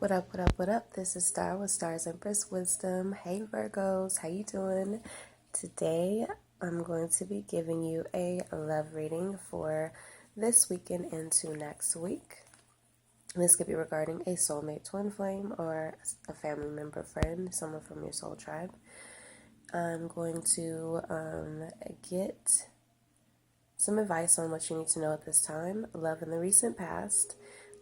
What up, what up, what up? This is Star with Starz Empress Wisdom. Hey Virgos, how you doing? Today I'm going to be giving you a love reading for this weekend into next week. This could be regarding a soulmate twin flame or a family member, friend, someone from your soul tribe. I'm going to get some advice on what you need to know at this time. Love in the recent past,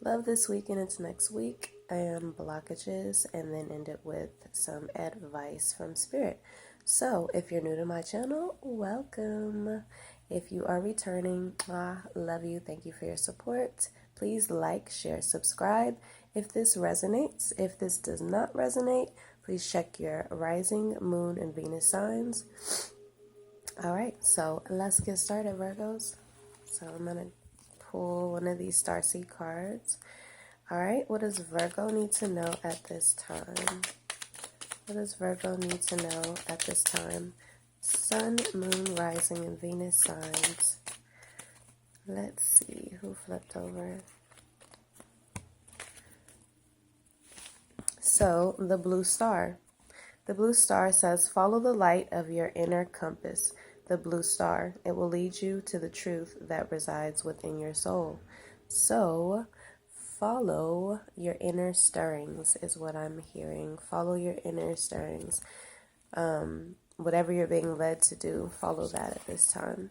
love this weekend into next week, and blockages, and then end it with some advice from Spirit. So if you're new to my channel, welcome. If you are returning, love you. Thank you for your support. Please like, share, subscribe if this resonates. If this does not resonate, please check your rising, moon, and Venus signs. All right, so let's get started, Virgos. So I'm going to pull one of these Starseed cards. All right, what does Virgo need to know at this time? What does Virgo need to know at this time? Sun, moon, rising, and Venus signs. Let's see who flipped over. So, the blue star. The blue star says, follow the light of your inner compass. The blue star, it will lead you to the truth that resides within your soul. So, follow your inner stirrings is what I'm hearing. Follow your inner stirrings. Whatever you're being led to do, follow that at this time.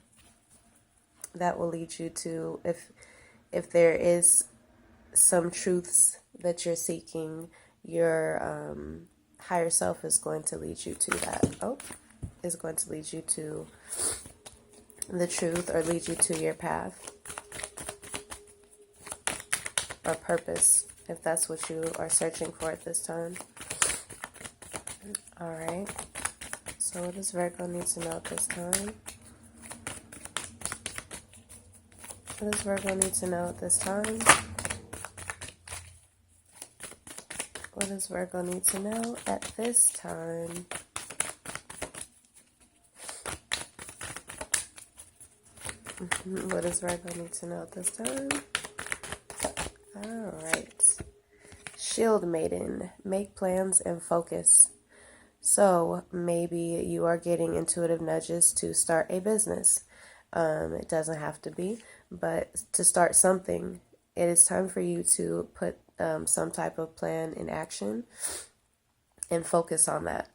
That will lead you to, if there is some truths that you're seeking, your higher self is going to lead you to that. Is going to lead you to the truth or lead you to your path or purpose, if that's what you are searching for at this time. All right. So what does Virgo need to know at this time? What does Virgo need to know at this time? What does Virgo need to know at this time? What does Virgo need to know at this time? All right. Shield Maiden, make plans and focus. So maybe you are getting intuitive nudges to start a business. It doesn't have to be, but to start something, it is time for you to put some type of plan in action and focus on that.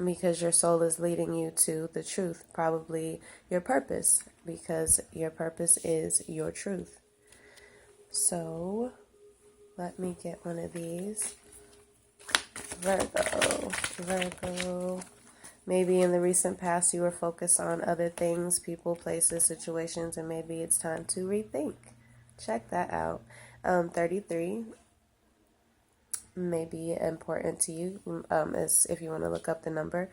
Because your soul is leading you to the truth, probably your purpose, because your purpose is your truth. So, let me get one of these. Virgo. Maybe in the recent past you were focused on other things, people, places, situations, and maybe it's time to rethink. Check that out. 33 may be important to you, as if you want to look up the number.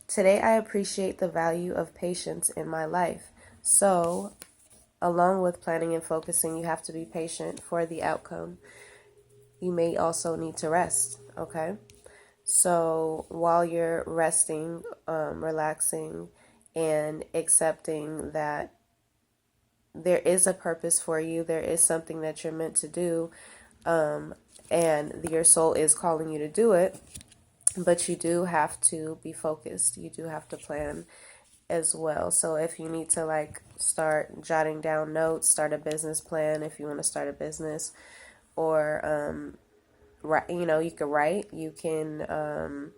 Today I appreciate the value of patience in my life. So, along with planning and focusing, you have to be patient for the outcome. You may also need to rest, okay? So while you're resting, relaxing, and accepting that there is a purpose for you, there is something that you're meant to do, and your soul is calling you to do it, but you do have to be focused. You do have to plan as well. So if you need to start jotting down notes, start a business plan if you want to start a business, or you can write, you can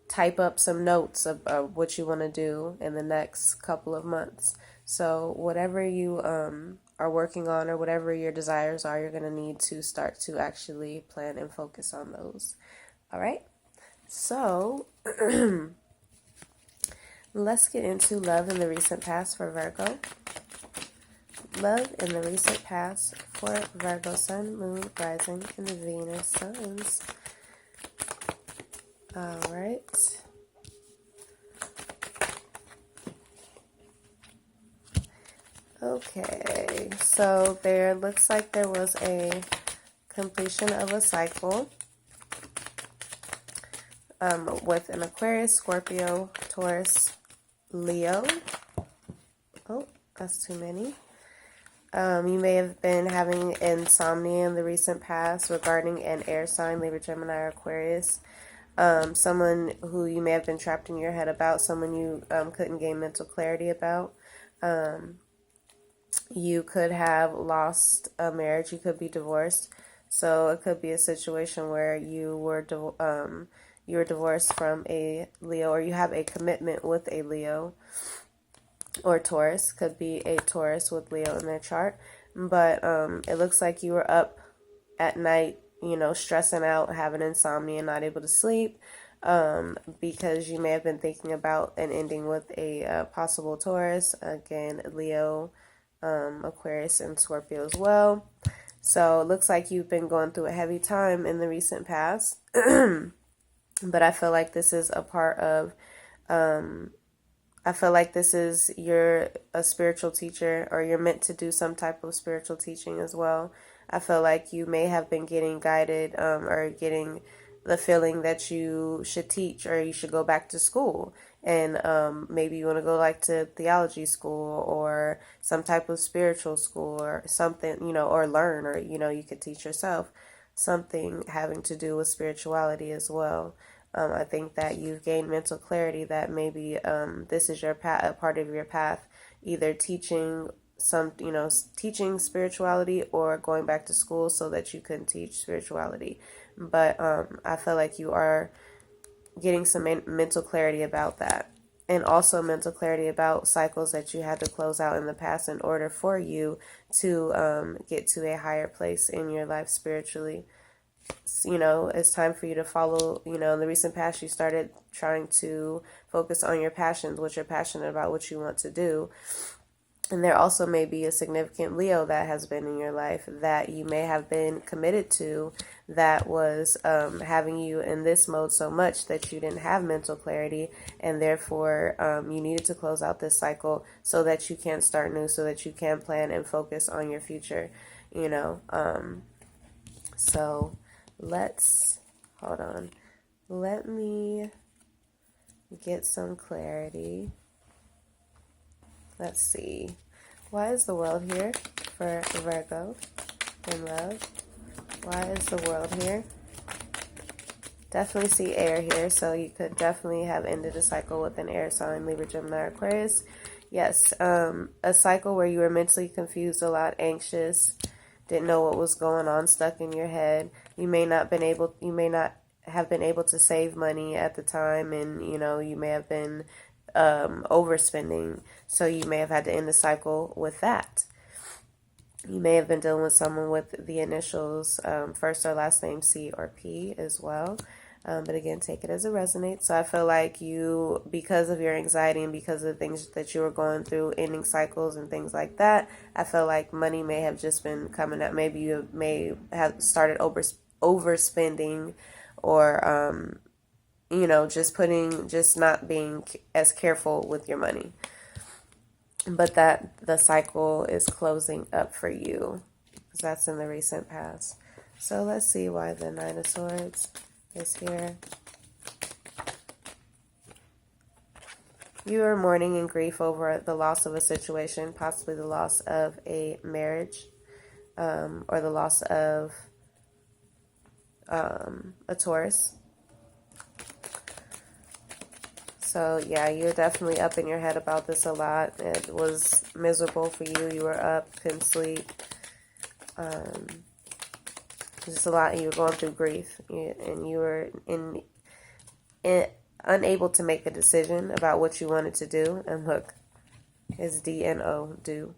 type up some notes of what you want to do in the next couple of months. So whatever you are working on or whatever your desires are, you're going to need to start to actually plan and focus on those. All right. So let's get into love in the recent past for Virgo. Love in the recent past for Virgo, Sun, Moon, Rising, and Venus signs. All right. Okay, so there looks like there was a completion of a cycle with an Aquarius, Scorpio, Taurus, Leo. Oh, that's too many. You may have been having insomnia in the recent past regarding an air sign, Libra, Gemini, or Aquarius. Someone who you may have been trapped in your head about, someone you couldn't gain mental clarity about. You could have lost a marriage. You could be divorced. So it could be a situation where you were divorced from a Leo, or you have a commitment with a Leo or Taurus. Could be a Taurus with Leo in their chart. But it looks like you were up at night, stressing out, having insomnia, not able to sleep, because you may have been thinking about an ending with a possible Taurus, again, Leo, Aquarius, and Scorpio as well. So it looks like you've been going through a heavy time in the recent past. But I feel like this is a part of, I feel like this is, you're a spiritual teacher, or you're meant to do some type of spiritual teaching as well. I feel like you may have been getting guided, or getting the feeling that you should teach, or you should go back to school. And maybe you want to go like to theology school, or some type of spiritual school, or something, or learn, or, you could teach yourself something having to do with spirituality as well. I think that you've gained mental clarity that maybe this is your path, a part of your path, either teaching teaching spirituality, or going back to school so that you can teach spirituality. But I feel like you are getting some mental clarity about that, and also mental clarity about cycles that you had to close out in the past in order for you to get to a higher place in your life spiritually. It's time for you to follow, in the recent past, you started trying to focus on your passions, what you're passionate about, what you want to do. And there also may be a significant Leo that has been in your life that you may have been committed to, that was having you in this mode so much that you didn't have mental clarity, and therefore you needed to close out this cycle so that you can start new, so that you can plan and focus on your future, So hold on. Let me get some clarity. Let's see. Why is the world here for Virgo in love? Why is the world here? Definitely see air here, so you could definitely have ended a cycle with an air sign, Libra, Gemini, or Aquarius. Yes, a cycle where you were mentally confused a lot, anxious, didn't know what was going on, stuck in your head. You may not have been able to save money at the time, and you may have been overspending, so you may have had to end the cycle with that. You may have been dealing with someone with the initials first or last name C or P as well. But again, take it as it resonates. So I feel like you, because of your anxiety and because of the things that you were going through, ending cycles and things like that, I feel like money may have just been coming up. Maybe you may have started overspending, or just not being as careful with your money. But that the cycle is closing up for you, because that's in the recent past. So let's see why the Nine of Swords is here. You are mourning and grief over the loss of a situation, possibly the loss of a marriage, or the loss of a Taurus. So yeah, you're definitely up in your head about this a lot. It was miserable for you. You were up, couldn't sleep. Just a lot. You were going through grief, and you were unable to make a decision about what you wanted to do. And look, it's D and O, do.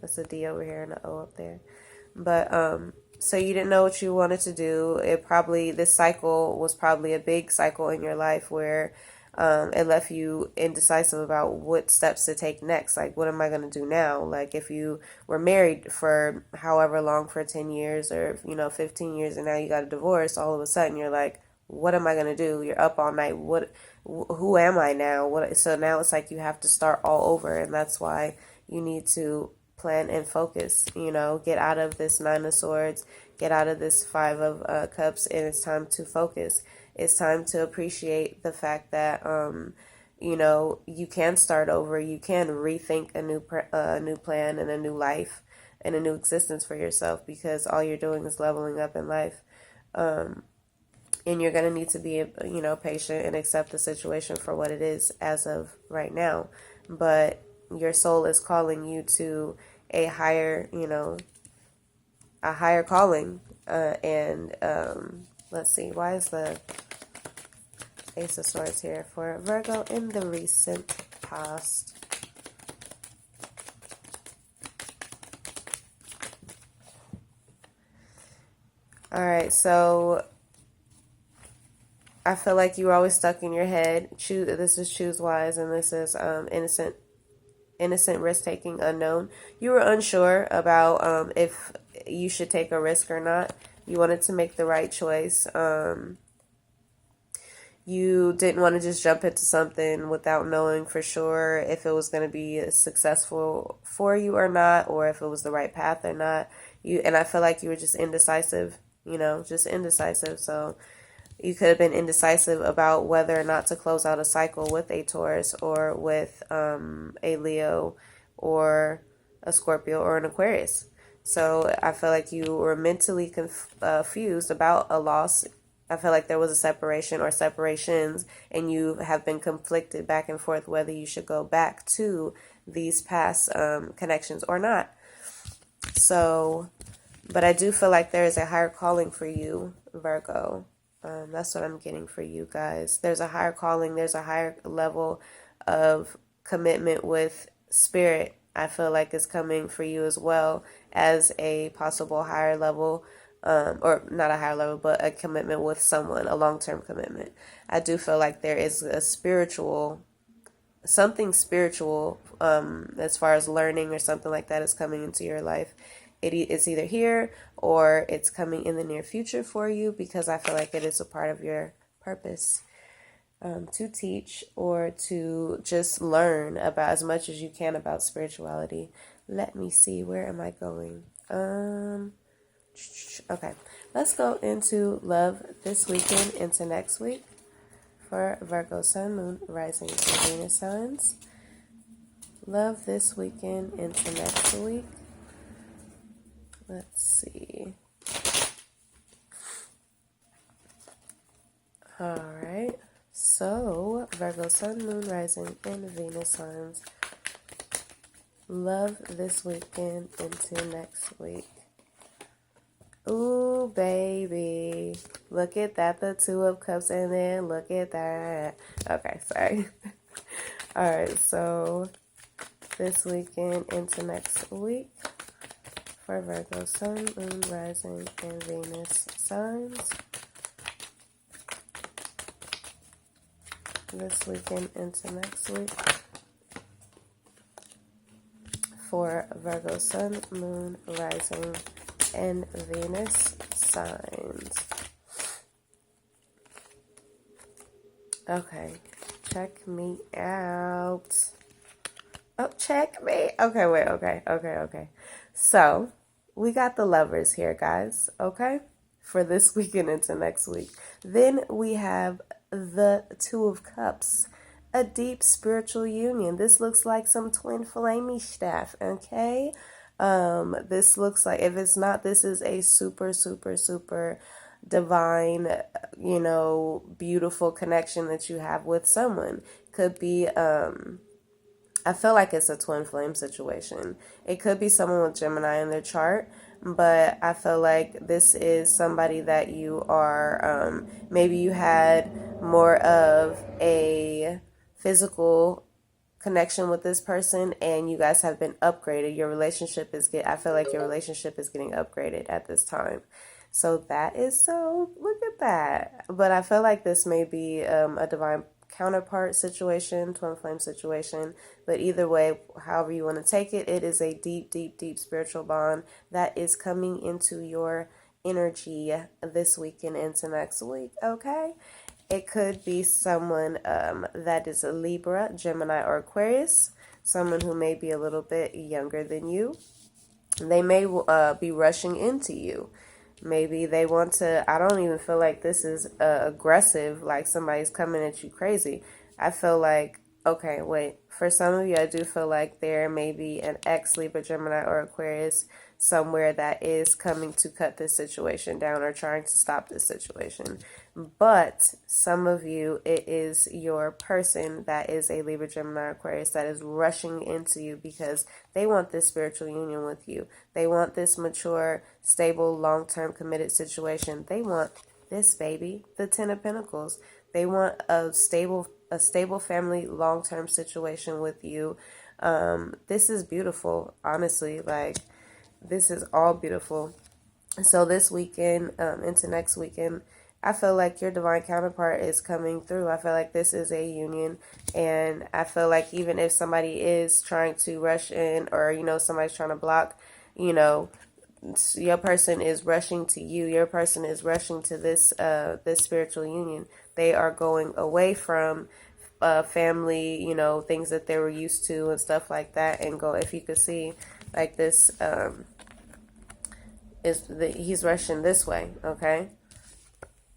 That's a D over here and an O up there. But so you didn't know what you wanted to do. This cycle was probably a big cycle in your life where it left you indecisive about what steps to take next. Like, what am I going to do now? Like, if you were married for however long, for 10 years or, 15 years, and now you got a divorce, all of a sudden you're like, what am I going to do? You're up all night. Who am I now? So now it's like you have to start all over. And that's why you need to plan and focus, get out of this Nine of Swords, get out of this Five of Cups, and it's time to focus. It's time to appreciate the fact that, you can start over. You can rethink a new plan and a new life. and a new existence for yourself, because all you're doing is leveling up in life. And you're going to need to be, patient and accept the situation for what it is as of right now. But your soul is calling you to a higher, a higher calling. Let's see, why is the Ace of Swords here for Virgo in the recent past? All right, so I feel like you were always stuck in your head. This is choose wise, and this is innocent risk taking unknown. You were unsure about if you should take a risk or not. You wanted to make the right choice. You didn't want to just jump into something without knowing for sure if it was going to be successful for you or not, or if it was the right path or not. And I feel like you were just indecisive, just indecisive. So you could have been indecisive about whether or not to close out a cycle with a Taurus or with a Leo or a Scorpio or an Aquarius. So I feel like you were mentally confused about a loss. I feel like there was a separation or separations, and you have been conflicted back and forth whether you should go back to these past connections or not. So, but I do feel like there is a higher calling for you, Virgo. That's what I'm getting for you guys. There's a higher calling. There's a higher level of commitment with spirit. I feel like it's coming for you as well as a possible higher level, or not a higher level, but a commitment with someone, a long-term commitment. I do feel like there is a something spiritual, as far as learning or something like that is coming into your life. It's either here or it's coming in the near future for you, because I feel like it is a part of your purpose, to teach or to just learn about as much as you can about spirituality. Let me see, where am I going? Okay, let's go into love this weekend into next week for Virgo Sun, Moon, Rising, and Venus signs. Love this weekend into next week. Let's see. All right. So, Virgo Sun, Moon, Rising, and Venus signs. Love this weekend into next week. Ooh, baby. Look at that. The Two of Cups, and then look at that. Okay, sorry. All right. So, this weekend into next week for Virgo Sun, Moon, Rising, and Venus signs. This weekend into next week for Virgo Sun, Moon, Rising, and Venus signs. Okay, check me out. Oh, check me. Okay, wait, okay. So, we got the lovers here, guys, okay? For this weekend into next week. Then we have the Two of Cups, a deep spiritual union. This looks like some twin flamey stuff, okay? This looks like, if it's not, this is a super, super, super divine, beautiful connection that you have with someone. Could be, I feel like it's a twin flame situation. It could be someone with Gemini in their chart, but I feel like this is somebody that you are, maybe you had more of a physical connection with this person and you guys have been upgraded. I feel like your relationship is getting upgraded at this time. So look at that. But I feel like this may be a divine counterpart situation, twin flame situation, but either way, however you want to take it, it is a deep, deep, deep spiritual bond that is coming into your energy this weekend into next week, okay? It could be someone that is a Libra, Gemini, or Aquarius, someone who may be a little bit younger than you. They may be rushing into you. Maybe they want to, I don't even feel like this is aggressive, like somebody's coming at you crazy. I feel like, okay, wait, for some of you, I do feel like there may be an ex Libra, Gemini, or Aquarius, somewhere that is coming to cut this situation down or trying to stop this situation. But some of you, it is your person that is a Libra, Gemini, Aquarius that is rushing into you because they want this spiritual union with you. They want this mature, stable, long-term committed situation. They want this, baby, the Ten of Pentacles. They want a stable family, long-term situation with you. This is beautiful, honestly. Like, this is all beautiful. So this weekend, into next weekend, I feel like your divine counterpart is coming through. I feel like this is a union, and I feel like even if somebody is trying to rush in, or, you know, somebody's trying to block, you know, your person is rushing to you. Your person is rushing to this this spiritual union. They are going away from family, you know, things that they were used to and stuff like that, and go, if you could see, like this, he's rushing this way, okay?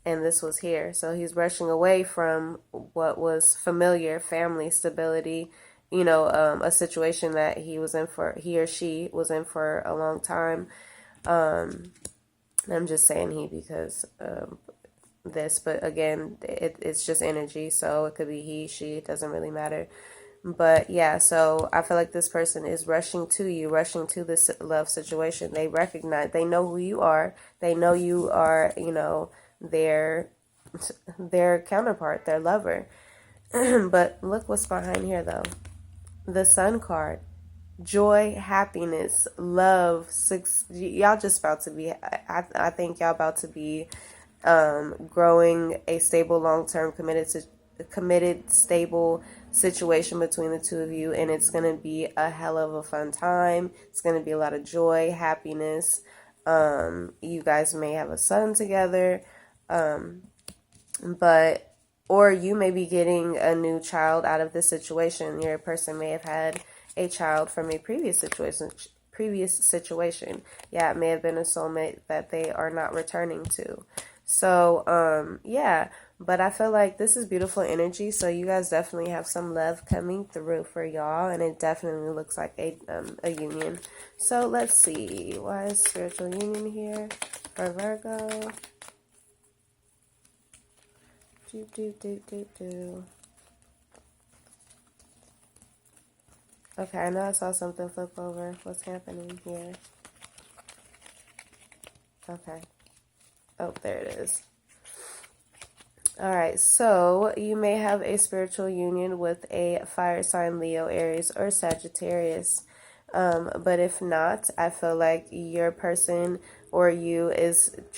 And this was here. So he's rushing away from what was familiar, family, stability, you know, a situation that he or she was in for a long time. I'm just saying he because this, but again, it's just energy, so it could be he, she, it doesn't really matter. But yeah, so I feel like this person is rushing to you, rushing to this love situation. They recognize, they know who you are. They know you are, you know, their counterpart, their lover. But look what's behind here, though. The Sun card. Joy, happiness, love, y'all just about to be, I think y'all about to be growing a stable, long-term, committed, stable situation between the two of you, and it's going to be a hell of a fun time. It's going to be a lot of joy, happiness. You guys may have a son together, or you may be getting a new child out of this situation. Your person may have had a child from a previous situation. Yeah, it may have been a soulmate that they are not returning to. So, yeah, but I feel like this is beautiful energy. So you guys definitely have some love coming through for y'all, and it definitely looks like a union. So let's see, why is spiritual union here for Virgo? Okay, I know I saw something flip over. What's happening here? Okay. Oh, there it is. All right, so you may have a spiritual union with a fire sign, Leo, Aries, or Sagittarius. But if not, I feel like your person or you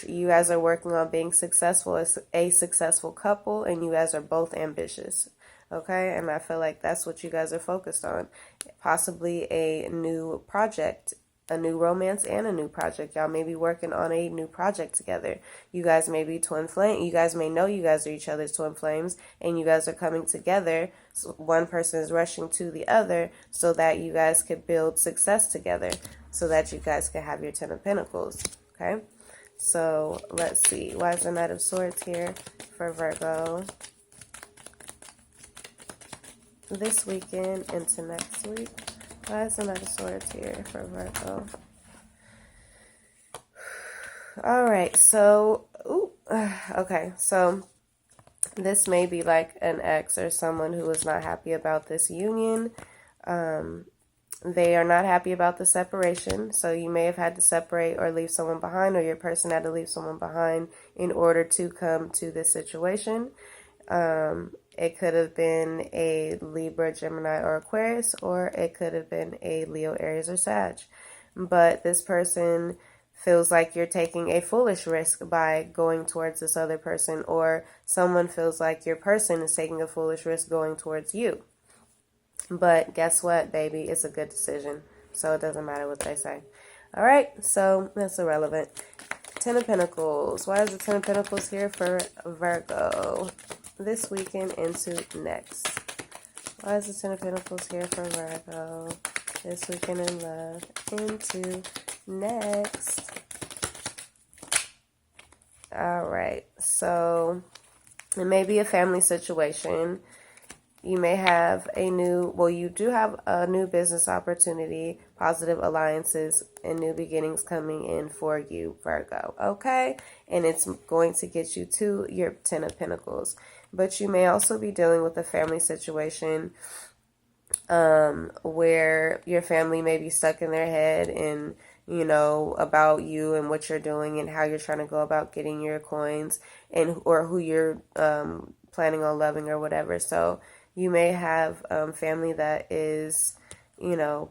guys are working on being successful as a successful couple, and you guys are both ambitious. Okay, and I feel like that's what you guys are focused on. Possibly a new project, a new romance, and a new project. Y'all may be working on a new project together. You guys may be twin flame. You guys may know you guys are each other's twin flames, and you guys are coming together. So one person is rushing to the other so that you guys could build success together, so that you guys can have your Ten of Pentacles. Okay, so let's see. Why is the Knight of Swords here for Virgo this weekend into next week? Why is the Knight of Swords here for Virgo? All right, so, okay, so this may be like an ex or someone who is not happy about this union. They are not happy about the separation, so you may have had to separate or leave someone behind, or your person had to leave someone behind in order to come to this situation. It could have been a Libra, Gemini, or Aquarius, or it could have been a Leo, Aries, or Sag. But this person feels like you're taking a foolish risk by going towards this other person, or someone feels like your person is taking a foolish risk going towards you. But guess what, baby? It's a good decision, so it doesn't matter what they say. All right, so that's irrelevant. Ten of Pentacles. Why is the Ten of Pentacles here for Virgo this weekend into next? Why is the Ten of Pentacles here for Virgo this weekend in love into next? All right, so it may be a family situation. You may have you do have a new business opportunity, positive alliances and new beginnings coming in for you, Virgo. Okay? And it's going to get you to your 10 of Pentacles. But you may also be dealing with a family situation where your family may be stuck in their head and, you know, about you and what you're doing and how you're trying to go about getting your coins, and or who you're planning on loving or whatever. So you may have family that is, you know,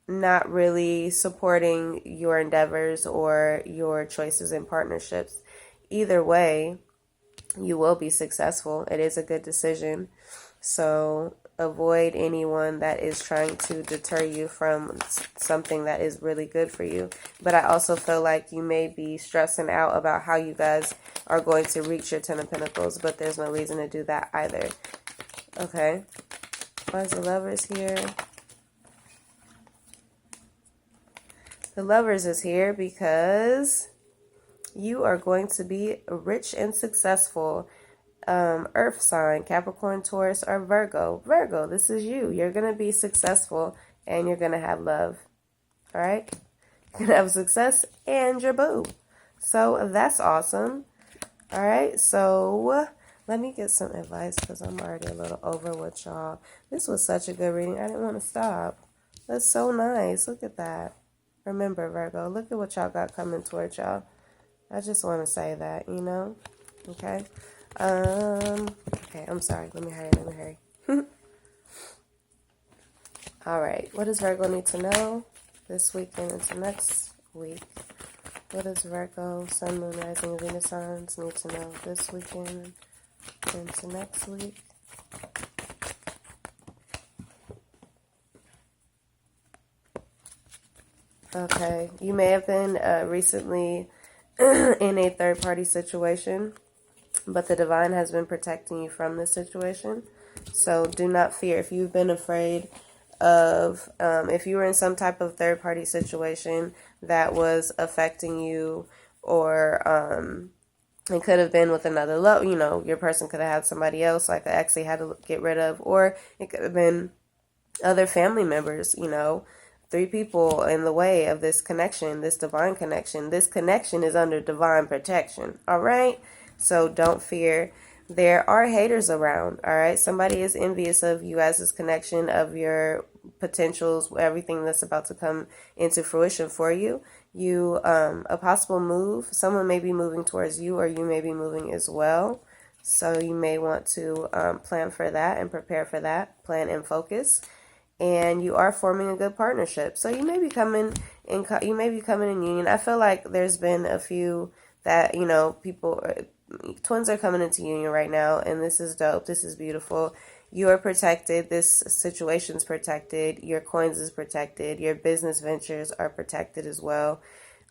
not really supporting your endeavors or your choices and partnerships. Either way, you will be successful. It is a good decision. So avoid anyone that is trying to deter you from something that is really good for you. But I also feel like you may be stressing out about how you guys are going to reach your 10 of Pentacles, but there's no reason to do that either. Okay. Why is the Lovers here? The Lovers is here because you are going to be rich and successful. Earth sign, Capricorn, Taurus, or Virgo. Virgo, this is you. You're going to be successful and you're going to have love. All right? You're going to have success and your boo. So that's awesome. All right? So let me get some advice because I'm already a little over with y'all. This was such a good reading. I didn't want to stop. That's so nice. Look at that. Remember, Virgo, look at what y'all got coming towards y'all. I just want to say that, you know? Okay? Okay, I'm sorry. Let me hurry. All right. What does Virgo need to know this weekend into next week? What does Virgo, Sun, Moon, Rising, and Venus signs need to know this weekend into next week? Okay. You may have been recently in a third-party situation, but the divine has been protecting you from this situation. So do not fear. If you've been afraid of, if you were in some type of third-party situation that was affecting you, or it could have been with another love, you know, your person could have had somebody else, like an ex they had to get rid of, or it could have been other family members, you know, 3 people in the way of this connection, this divine connection. This connection is under divine protection, all right? So don't fear. There are haters around, all right? Somebody is envious of you as this connection, of your potentials, everything that's about to come into fruition for you. You, a possible move, someone may be moving towards you, or you may be moving as well. So you may want to plan for that and prepare for that, plan and focus. And you are forming a good partnership. So you may be coming in union. I feel like there's been a few that, you know, people, twins are coming into union right now, and this is dope. This is beautiful. You are protected. This situation's protected. Your coins is protected. Your business ventures are protected as well.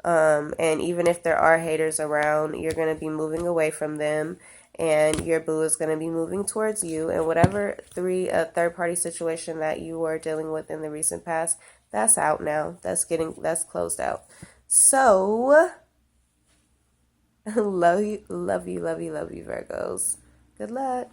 And even if there are haters around, you're going to be moving away from them, and your boo is going to be moving towards you. And whatever third-party situation that you were dealing with in the recent past, that's out now. That's closed out. So, love you, Virgos. Good luck.